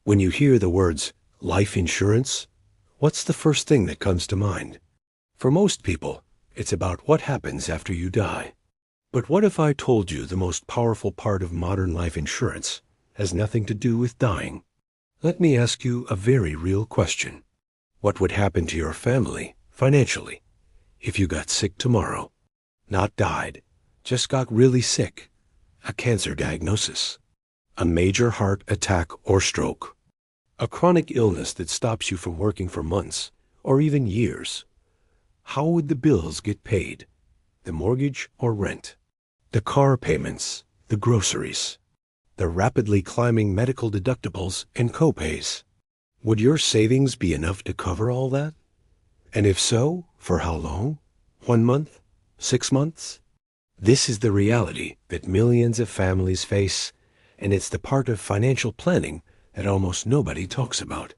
When you hear the words life insurance, what's the first thing that comes to mind? For most people, it's about what happens after you die. But what if I told you the most powerful part of modern life insurance has nothing to do with dying? Let me ask you a very real question. What would happen to your family financially if you got sick tomorrow? Not died, just got really sick. A cancer diagnosis, a major heart attack or stroke, a chronic illness that stops you from working for months or even years. How would the bills get paid? The mortgage or rent? The car payments, the groceries, the rapidly climbing medical deductibles and copays. Would your savings be enough to cover all that? And if so, for how long? 1 month? 6 months? This is the reality that millions of families face, and it's the part of financial planning that almost nobody talks about.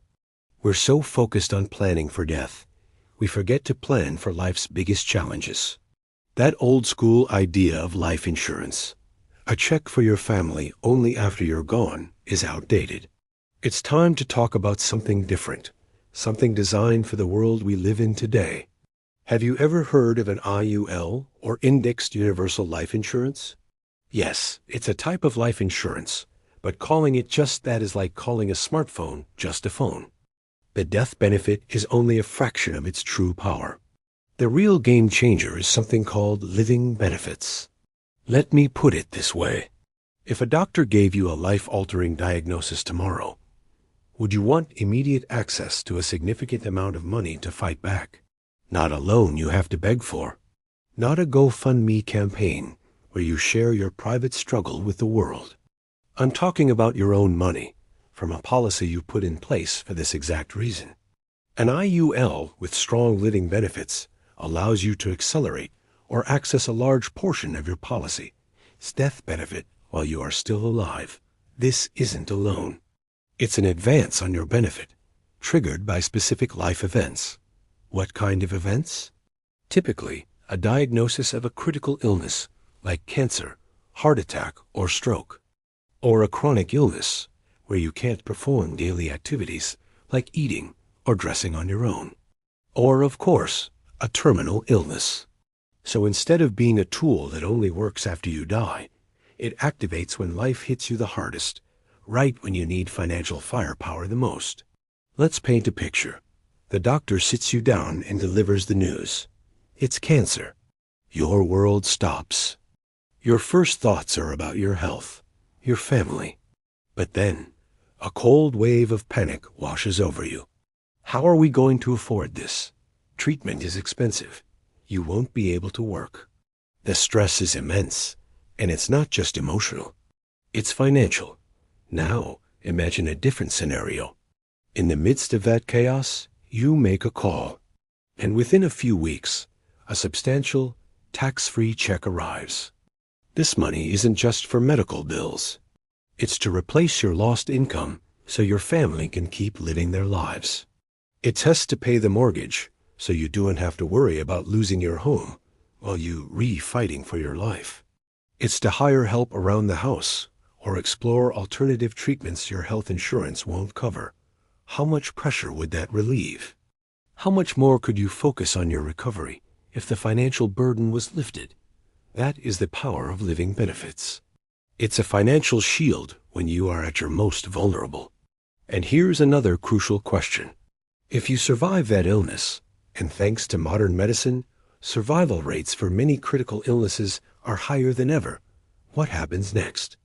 We're so focused on planning for death, we forget to plan for life's biggest challenges. That old school idea of life insurance, a check for your family only after you're gone, is outdated. It's time to talk about something different, something designed for the world we live in today. Have you ever heard of an IUL, or Indexed Universal Life Insurance? Yes, it's a type of life insurance, but calling it just that is like calling a smartphone just a phone. The death benefit is only a fraction of its true power. The real game changer is something called living benefits. Let me put it this way. If a doctor gave you a life-altering diagnosis tomorrow, would you want immediate access to a significant amount of money to fight back? Not a loan you have to beg for. Not a GoFundMe campaign where you share your private struggle with the world. I'm talking about your own money, from a policy you put in place for this exact reason. An IUL with strong living benefits allows you to accelerate or access a large portion of your policy's death benefit while you are still alive. This isn't a loan. It's an advance on your benefit, triggered by specific life events. What kind of events? Typically, a diagnosis of a critical illness like cancer, heart attack, or stroke, or a chronic illness where you can't perform daily activities like eating or dressing on your own, or, of course, a terminal illness. So instead of being a tool that only works after you die, it activates when life hits you the hardest, right when you need financial firepower the most. Let's paint a picture. The doctor sits you down and delivers the news. It's cancer. Your world stops. Your first thoughts are about your health, your family. But then, a cold wave of panic washes over you. How are we going to afford this? Treatment is expensive. You won't be able to work. The stress is immense, and it's not just emotional. It's financial. Now, imagine a different scenario. In the midst of that chaos, you make a call, and within a few weeks, a substantial, tax-free check arrives. This money isn't just for medical bills. It's to replace your lost income so your family can keep living their lives. It's to pay the mortgage so you don't have to worry about losing your home while you re-fighting for your life. It's to hire help around the house or explore alternative treatments your health insurance won't cover. How much pressure would that relieve? How much more could you focus on your recovery if the financial burden was lifted? That is the power of living benefits. It's a financial shield when you are at your most vulnerable. And here's another crucial question. If you survive that illness, and thanks to modern medicine, survival rates for many critical illnesses are higher than ever, what happens next?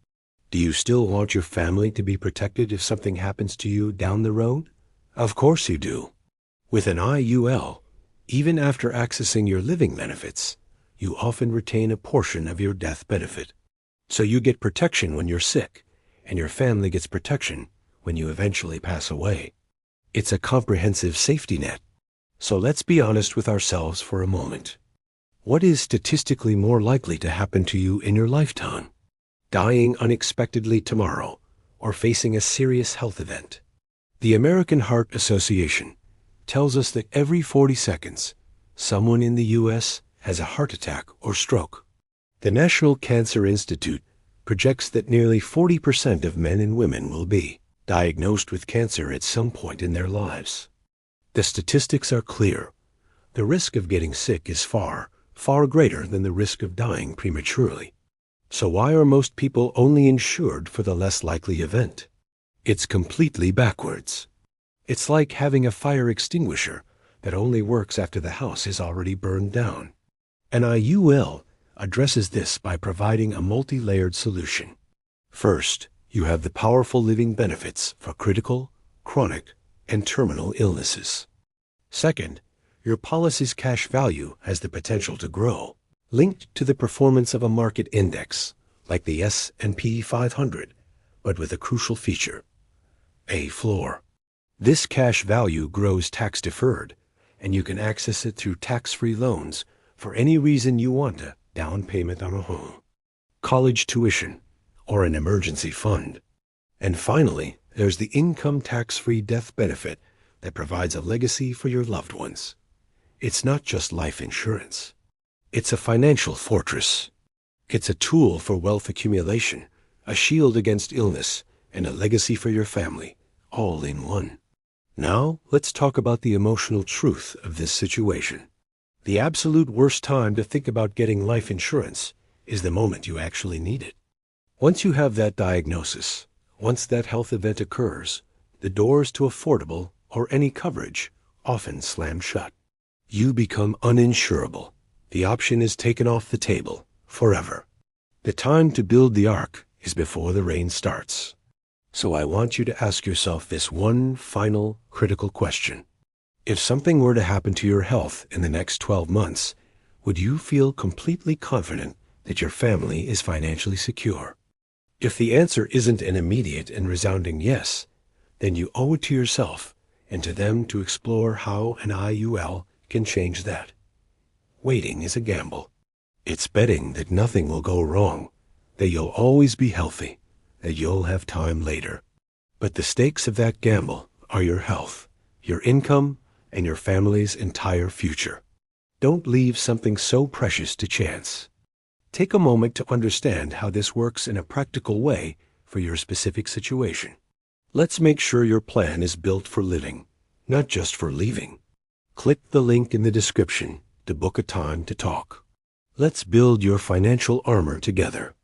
Do you still want your family to be protected if something happens to you down the road? Of course you do. With an IUL, even after accessing your living benefits, you often retain a portion of your death benefit. So you get protection when you're sick, and your family gets protection when you eventually pass away. It's a comprehensive safety net. So let's be honest with ourselves for a moment. What is statistically more likely to happen to you in your lifetime? Dying unexpectedly tomorrow, or facing a serious health event? The American Heart Association tells us that every 40 seconds, someone in the U.S. has a heart attack or stroke. The National Cancer Institute projects that nearly 40% of men and women will be diagnosed with cancer at some point in their lives. The statistics are clear. The risk of getting sick is far, far greater than the risk of dying prematurely. So why are most people only insured for the less likely event? It's completely backwards. It's like having a fire extinguisher that only works after the house is already burned down. An IUL addresses this by providing a multi-layered solution. First, you have the powerful living benefits for critical, chronic, and terminal illnesses. Second, your policy's cash value has the potential to grow, linked to the performance of a market index, like the S&P 500, but with a crucial feature: a floor. This cash value grows tax-deferred, and you can access it through tax-free loans for any reason you want: a down payment on a home, college tuition, or an emergency fund. And finally, there's the income tax-free death benefit that provides a legacy for your loved ones. It's not just life insurance. It's a financial fortress. It's a tool for wealth accumulation, a shield against illness, and a legacy for your family, all in one. Now, let's talk about the emotional truth of this situation. The absolute worst time to think about getting life insurance is the moment you actually need it. Once you have that diagnosis, once that health event occurs, the doors to affordable or any coverage often slam shut. You become uninsurable. The option is taken off the table forever. The time to build the ark is before the rain starts. So I want you to ask yourself this one final critical question. If something were to happen to your health in the next 12 months, would you feel completely confident that your family is financially secure? If the answer isn't an immediate and resounding yes, then you owe it to yourself and to them to explore how an IUL can change that. Waiting is a gamble. It's betting that nothing will go wrong, that you'll always be healthy, that you'll have time later. But the stakes of that gamble are your health, your income, and your family's entire future. Don't leave something so precious to chance. Take a moment to understand how this works in a practical way for your specific situation. Let's make sure your plan is built for living, not just for leaving. Click the link in the description to book a time to talk. Let's build your financial armor together.